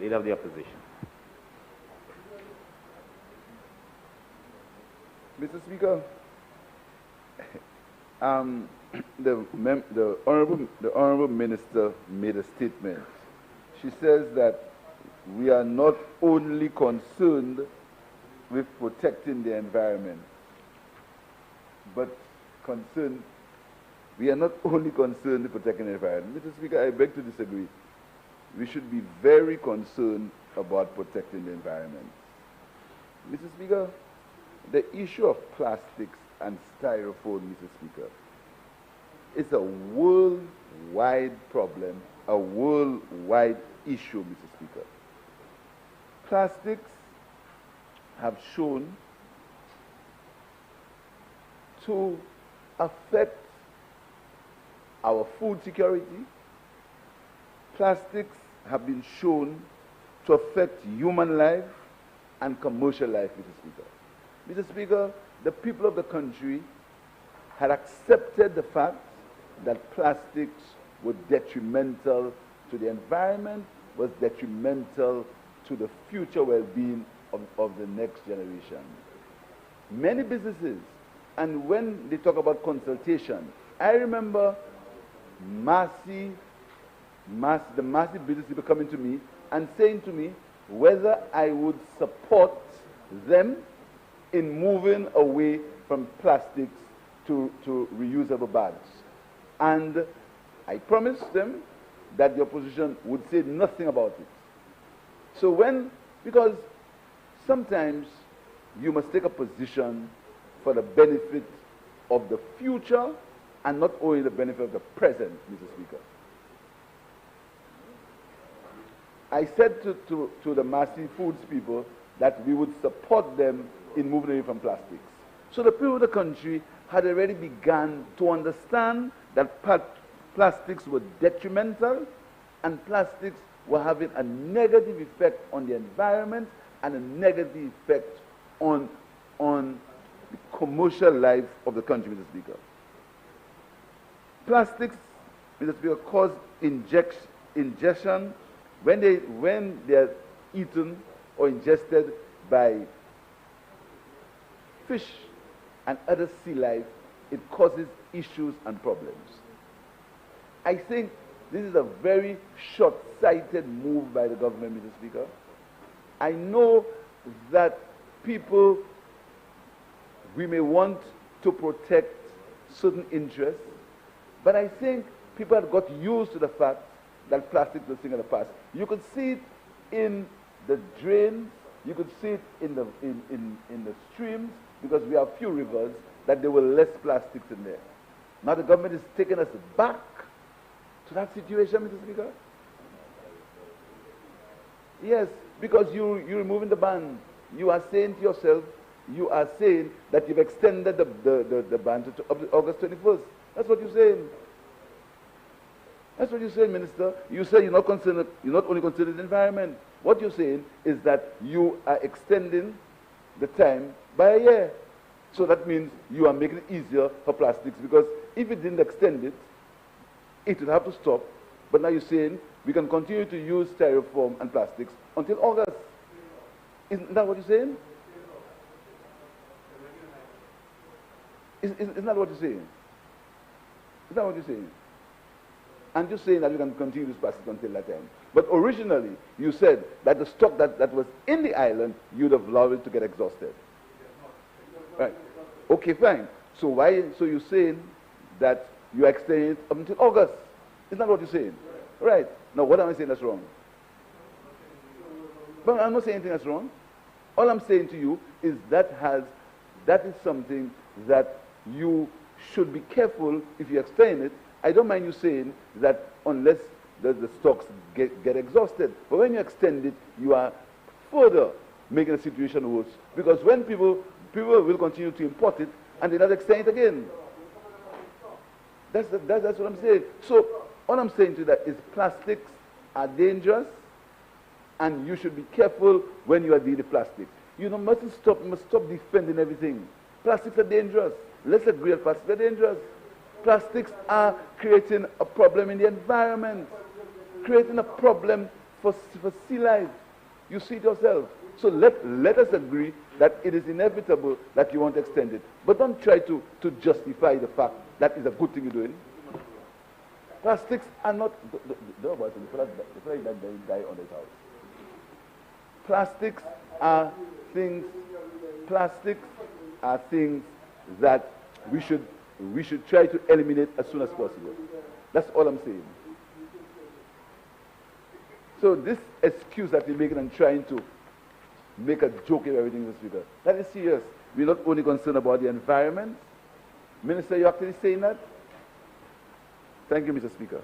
Leader of the Opposition. Mr. Speaker, the honorable minister made a statement. She says that we are not only concerned with protecting the environment, but we are not only concerned with protecting the environment. Mr. Speaker, I beg to disagree. We should be very concerned about protecting the environment. Mr. Speaker, the issue of plastics and styrofoam, Mr. Speaker, is a worldwide problem, a worldwide issue, Mr. Speaker. Plastics have shown to affect our food security. Plastics have been shown to affect human life and commercial life, Mr. Speaker. Mr. Speaker, the people of the country had accepted the fact that plastics were detrimental to the environment, was detrimental to the future well-being of the next generation. Many businesses, and when they talk about consultation, I remember the Massey business people coming to me and saying to me whether I would support them in moving away from plastics to reusable bags. And I promised them that the opposition would say nothing about it. So because sometimes you must take a position for the benefit of the future and not only the benefit of the present, Mr. Speaker. I said to the Massey Foods people that we would support them in moving away from plastics. So the people of the country had already begun to understand that plastics were detrimental and plastics were having a negative effect on the environment and a negative effect on the commercial life of the country, Mr. Speaker. Plastics, Mr. Speaker, cause ingestion when they are eaten or ingested by fish and other sea life. It causes issues and problems. I think this is a very short-sighted move by the government, Mr. Speaker. I know that people, we may want to protect certain interests, but I think people have got used to the fact that plastic was a thing of the past. You could see it in the drains, you could see it in the streams, because we have few rivers, that there were less plastics in there. Now the government is taking us back to that situation, Mr. Speaker. Yes, because you're removing the ban. You are saying to yourself, you are saying that you've extended the ban to August 21st. That's what you're saying. That's what you're saying, Minister. You say you're not only considering the environment. What you're saying is that you are extending the time by a year. So that means you are making it easier for plastics, because if you didn't extend it, it would have to stop. But now you're saying we can continue to use styrofoam and plastics until August. Isn't that what you're saying? Isn't that what you're saying? Is that what you're saying? And you're saying that we can continue this plastic until that time. But originally, you said that the stock that was in the island, you'd have allowed it to get exhausted. Right. Okay, fine. So you're saying that you extend it up until August. Isn't that what you're saying? Right. Now, what am I saying that's wrong? But I'm not saying anything that's wrong. All I'm saying to you is that is something that you should be careful if you extend it. I don't mind you saying that unless the stocks get exhausted. But when you extend it, you are further making the situation worse. Because when people will continue to import it, and they not extend it again. That's what I'm saying. So all I'm saying to that is plastics are dangerous, and you should be careful when you are dealing with plastic. You must stop defending everything. Plastics are dangerous. Let's agree that plastics are dangerous. Plastics are creating a problem in the environment, creating a problem for sea life. You see it yourself. So let us agree that it is inevitable that you want to extend it. But don't try to justify the fact that is a good thing you're doing. Plastics are not, don't worry, the fly that die on his house. Plastics are things that we should try to eliminate as soon as possible. That's all I'm saying. So this excuse that you're making and trying to make a joke of everything, Mr. Speaker, that is serious. We're not only concerned about the environment. Minister, you're actually saying that? Thank you, Mr. Speaker.